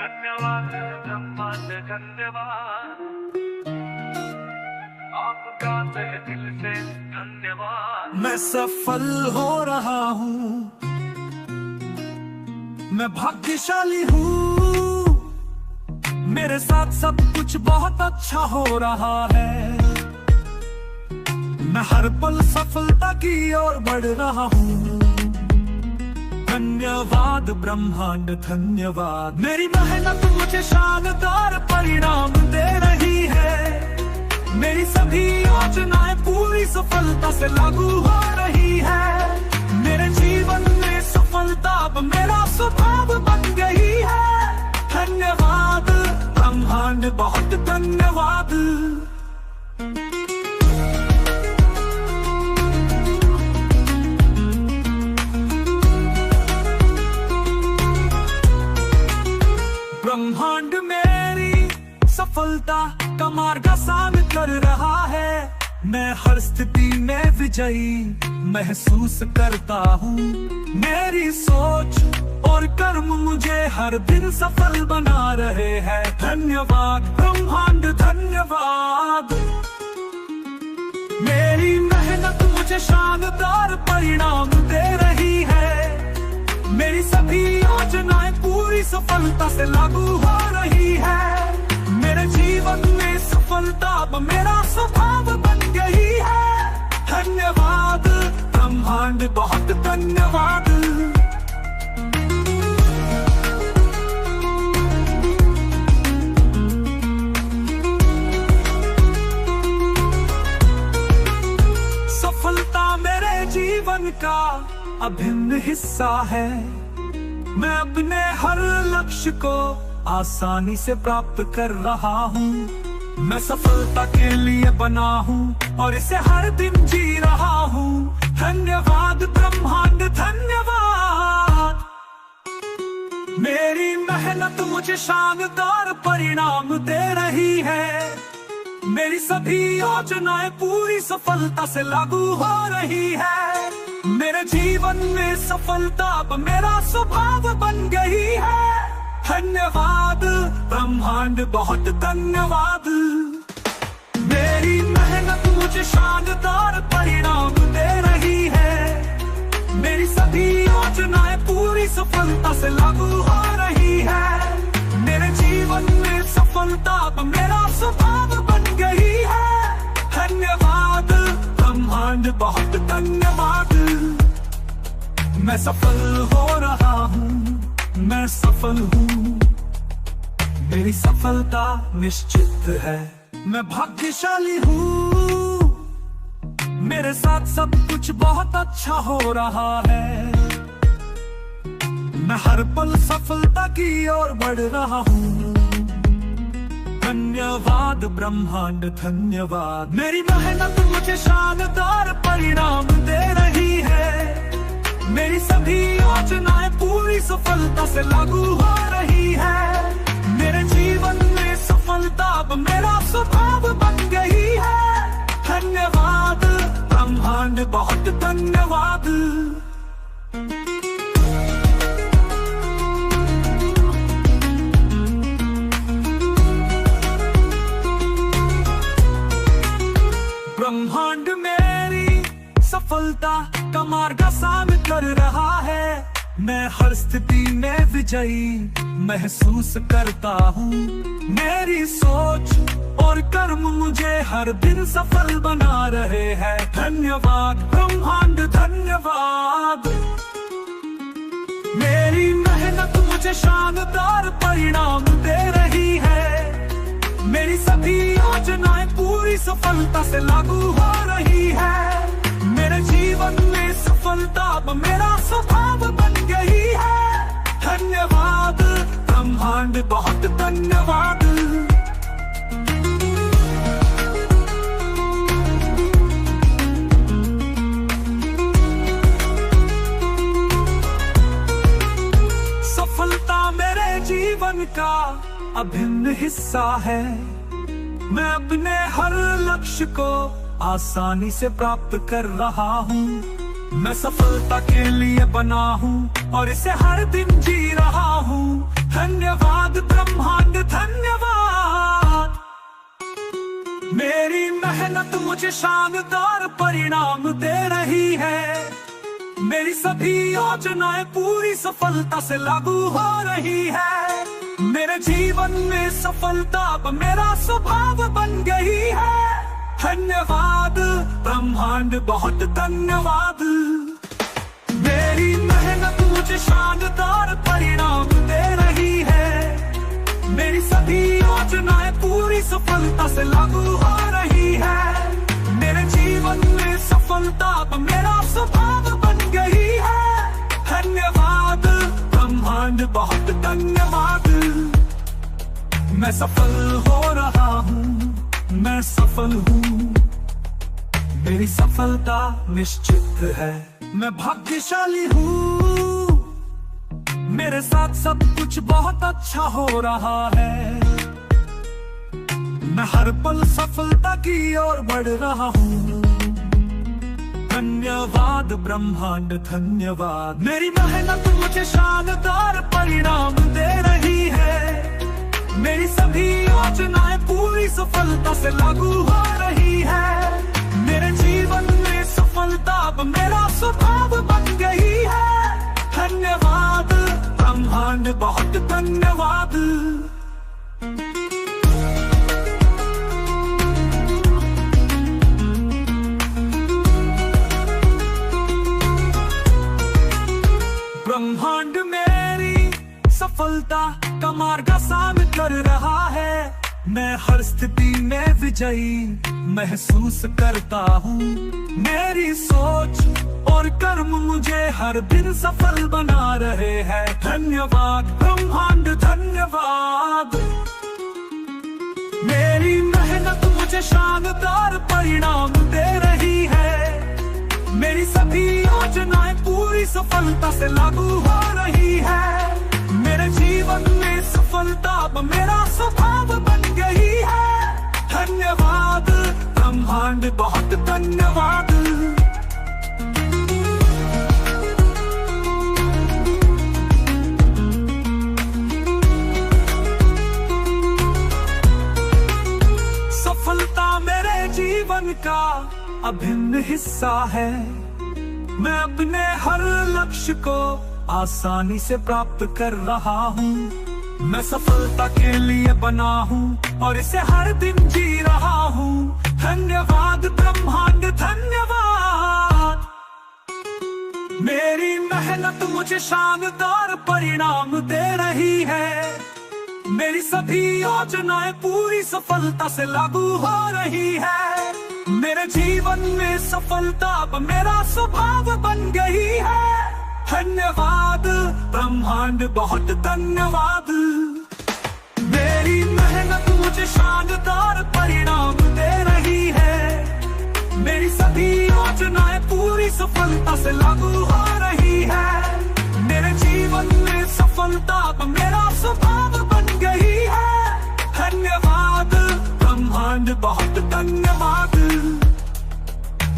धन्यवाद ब्रह्मांड धन्यवाद, आपका तहे दिल से धन्यवाद। मैं सफल हो रहा हूँ, मैं भाग्यशाली हूँ, मेरे साथ सब कुछ बहुत अच्छा हो रहा है। मैं हर पल सफलता की ओर बढ़ रहा हूँ। धन्यवाद ब्रह्मांड धन्यवाद, मेरी मेहनत मुझे शानदार परिणाम दे रही है। मेरी सभी योजनाएं पूरी सफलता से लागू हो रही है। मेरे जीवन में सफलता अब मेरा स्वभाव बन गई है। धन्यवाद ब्रह्मांड बहुत धन्यवाद। ब्रह्मांड मेरी सफलता का मार्ग आसान कर रहा है। मैं हर स्थिति में विजयी महसूस करता हूँ। मेरी सोच और कर्म मुझे हर दिन सफल बना रहे हैं। धन्यवाद ब्रह्मांड धन्यवाद, मेरी मेहनत मुझे शानदार परिणाम दे रही है। मेरी सभी योजनाएं पूरी सफलता से लागू हो रही है। मेरे जीवन में सफलता अब मेरा स्वभाव बन गई है। धन्यवाद ब्रह्मांड बहुत धन्यवाद। सफलता मेरे जीवन का अभिन्न हिस्सा है। मैं अपने हर लक्ष्य को आसानी से प्राप्त कर रहा हूँ। मैं सफलता के लिए बना हूँ और इसे हर दिन जी रहा हूँ। धन्यवाद ब्रह्मांड धन्यवाद, मेरी मेहनत मुझे शानदार परिणाम दे रही है। मेरी सभी योजनाएं पूरी सफलता से लागू हो रही है। मेरे जीवन में सफलता अब मेरा स्वभाव बन गई है। धन्यवाद ब्रह्मांड बहुत धन्यवाद, मेरी मेहनत मुझे शानदार परिणाम दे रही है। मेरी सभी योजनाएं पूरी सफलता से लागू हो रही है। मेरे जीवन में सफलता अब मेरा स्वभाव बन गई है। धन्यवाद ब्रह्मांड बहुत धन्यवाद, मैं सफल हो रहा हूँ, मैं सफल हूँ, मेरी सफलता निश्चित है। मैं भाग्यशाली हूँ, मेरे साथ सब कुछ बहुत अच्छा हो रहा है। मैं हर पल सफलता की ओर बढ़ रहा हूँ। धन्यवाद ब्रह्मांड धन्यवाद, मेरी मेहनत मुझे शानदार परिणाम दे रही है। मेरी सभी योजनाएं पूरी सफलता से लागू हो रही है। मेरे जीवन में सफलता अब मेरा स्वभाव बन गई है। धन्यवाद ब्रह्मांड बहुत धन्यवाद। ब्रह्मांड मेरी सफलता का मार्ग आसान कर रहा है। मैं हर स्थिति में विजयी महसूस करता हूँ। मेरी सोच और कर्म मुझे हर दिन सफल बना रहे हैं। धन्यवाद ब्रह्मांड धन्यवाद, मेरी मेहनत मुझे शानदार परिणाम दे रही है। मेरी सभी योजनाएं पूरी सफलता से लागू हो रही है। मेरे जीवन में सफलता अब मेरा स्वभाव बन गई है। धन्यवाद ब्रह्मांड बहुत धन्यवाद, सफलता मेरे जीवन का अभिन्न हिस्सा है। मैं अपने हर लक्ष्य को आसानी से प्राप्त कर रहा हूँ। मैं सफलता के लिए बना हूँ और इसे हर दिन जी रहा हूँ। धन्यवाद। शानदार परिणाम दे रही है। मेरी सभी योजनाएं पूरी सफलता से लागू हो रही है। मेरे जीवन में सफलता अब मेरा स्वभाव बन गई है। धन्यवाद ब्रह्मांड, बहुत धन्यवाद। मेरी मेहनत मुझे शानदार परिणाम दे रही है। मेरी सभी योजनाएं पूरी सफलता से लागू हो रही है। मेरे जीवन में सफलता अब मेरा स्वभाव बन गई है। धन्यवाद ब्रह्मांड, बहुत धन्यवाद। मैं सफल हो रहा हूँ, मैं सफल हूँ। मेरी सफलता निश्चित है। मैं भाग्यशाली हूँ, मेरे साथ सब कुछ बहुत अच्छा हो रहा है। मैं हर पल सफलता की ओर बढ़ रहा हूँ। धन्यवाद ब्रह्मांड, धन्यवाद। मेरी मेहनत मुझे शानदार परिणाम दे रही है। मेरी सभी योजनाएं पूरी सफलता से लागू हो रही है। मेरे जीवन में सफलता अब मेरा स्वभाव बन गई है। धन्यवाद ब्रह्मांड, बहुत धन्यवाद। ब्रह्मांड मेरी सफलता का मार्ग आसान कर रहा है। मैं हर स्थिति में विजयी महसूस करता हूँ। मेरी सोच और कर्म मुझे हर दिन सफल बना रहे हैं। धन्यवाद ब्रह्मांड, धन्यवाद। मेरी मेहनत मुझे शानदार परिणाम दे रही है। मेरी सभी योजनाएं पूरी सफलता से लागू हो रही है। मेरे जीवन में सफलता अब मेरा स्वभाव बन गई है। धन्यवाद ब्रह्मांड, बहुत धन्यवाद। सफलता मेरे जीवन का अभिन्न हिस्सा है। मैं अपने हर लक्ष्य को आसानी से प्राप्त कर रहा हूँ। मैं सफलता के लिए बना हूँ और इसे हर दिन जी रहा हूँ। धन्यवाद ब्रह्मांड, धन्यवाद। मेरी मेहनत मुझे शानदार परिणाम दे रही है। मेरी सभी योजनाएं पूरी सफलता से लागू हो रही है। मेरे जीवन में सफलता अब मेरा स्वभाव बन गई है। धन्यवाद ब्रह्मांड, बहुत धन्यवाद। मेरी मेहनत मुझे शानदार परिणाम दे रही है। मेरी सभी योजनाएं पूरी सफलता से लागू हो रही है। मेरे जीवन में सफलता अब मेरा स्वभाव बन गई है। धन्यवाद ब्रह्मांड, बहुत धन्यवाद।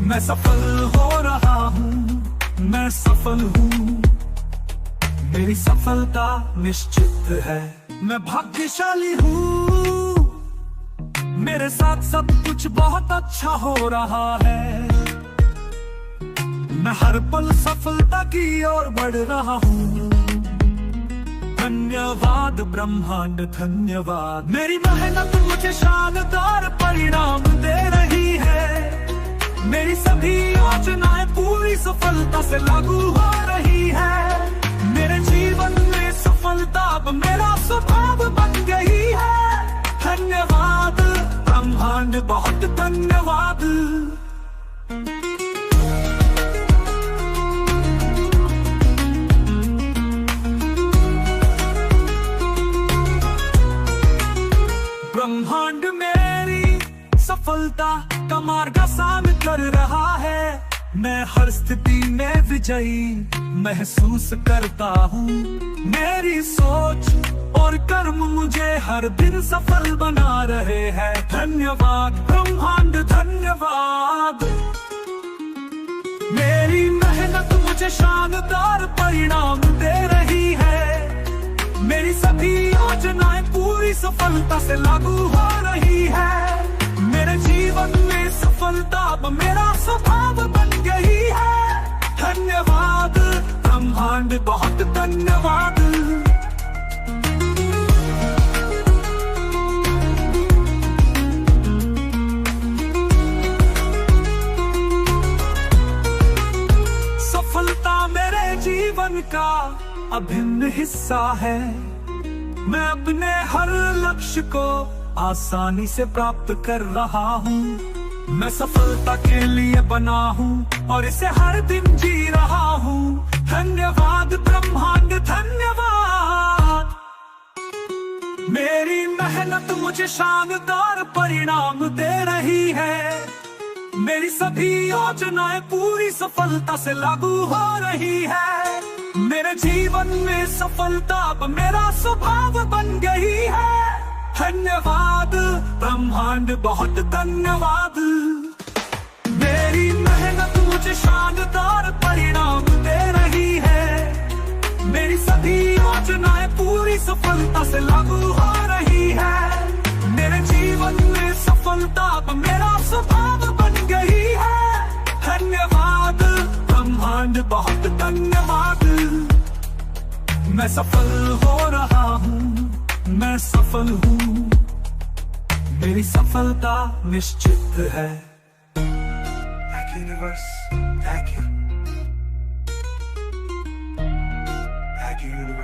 मैं सफल हो रहा हूँ, मैं सफल हूँ। मेरी सफलता निश्चित है। मैं भाग्यशाली हूँ, मेरे साथ सब कुछ बहुत अच्छा हो रहा है। मैं हर पल सफलता की ओर बढ़ रहा हूँ। धन्यवाद ब्रह्मांड, धन्यवाद। मेरी मेहनत मुझे शानदार परिणाम दे रही है। मेरी सभी योजनाएं पूरी सफलता से लागू हो रही है। मेरे जीवन में सफलता अब मेरा स्वभाव बन गई है। धन्यवाद ब्रह्मांड, बहुत धन्यवाद। ब्रह्मांड मेरी सफलता का मार्ग आसान कर रहा है। मैं हर स्थिति में विजयी महसूस करता हूँ। मेरी सोच और कर्म मुझे हर दिन सफल बना रहे हैं। धन्यवाद ब्रह्मांड, धन्यवाद। मेरी मेहनत मुझे शानदार परिणाम दे रही है। मेरी सभी योजनाएं पूरी सफलता से लागू हो रही है। मेरे जीवन में सफल सफलता अब मेरा स्वभाव बन गई है। धन्यवाद ब्रह्मांड, बहुत धन्यवाद। सफलता मेरे जीवन का अभिन्न हिस्सा है। मैं अपने हर लक्ष्य को आसानी से प्राप्त कर रहा हूँ। मैं सफलता के लिए बना हूँ और इसे हर दिन जी रहा हूँ। धन्यवाद ब्रह्मांड, धन्यवाद। मेरी मेहनत मुझे शानदार परिणाम दे रही है। मेरी सभी योजनाएं पूरी सफलता से लागू हो रही है। मेरे जीवन में सफलता अब मेरा स्वभाव बन गई है। धन्यवाद ब्रह्मांड, बहुत धन्यवाद। मेरी मेहनत मुझे शानदार परिणाम दे रही है। मेरी सभी योजनाएं पूरी सफलता से लागू हो रही है। मेरे जीवन में सफलता अब मेरा स्वभाव बन गई है। धन्यवाद ब्रह्मांड, बहुत धन्यवाद। मैं सफल हो रहा हूँ, मैं सफल हूँ। मेरी सफलता निश्चित है। Thank you, universe. Thank you. Thank you, universe.